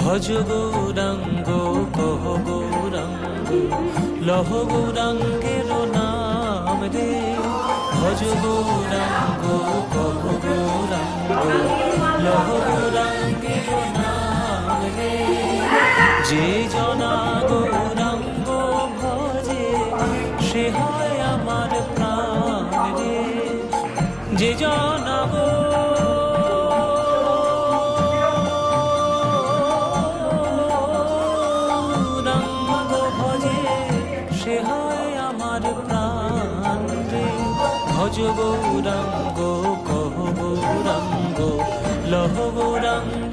ভজ গৌরাঙ্গ কহ গৌরাঙ্গ লহ গৌরাঙ্গের নাম রে। ভজ গৌরাঙ্গ কহ গৌরাঙ্গ লহ গৌরাঙ্গের নাম রে। যে জনা গৌরাঙ্গ ভজে সে হয় আমার প্রাণ রে। যে জনা গৌরাঙ্গ ভজে সে হয় আমার প্রাণ রে। ভজ গৌরাঙ্গ কহ গৌরাঙ্গ লহ গৌরাঙ্গ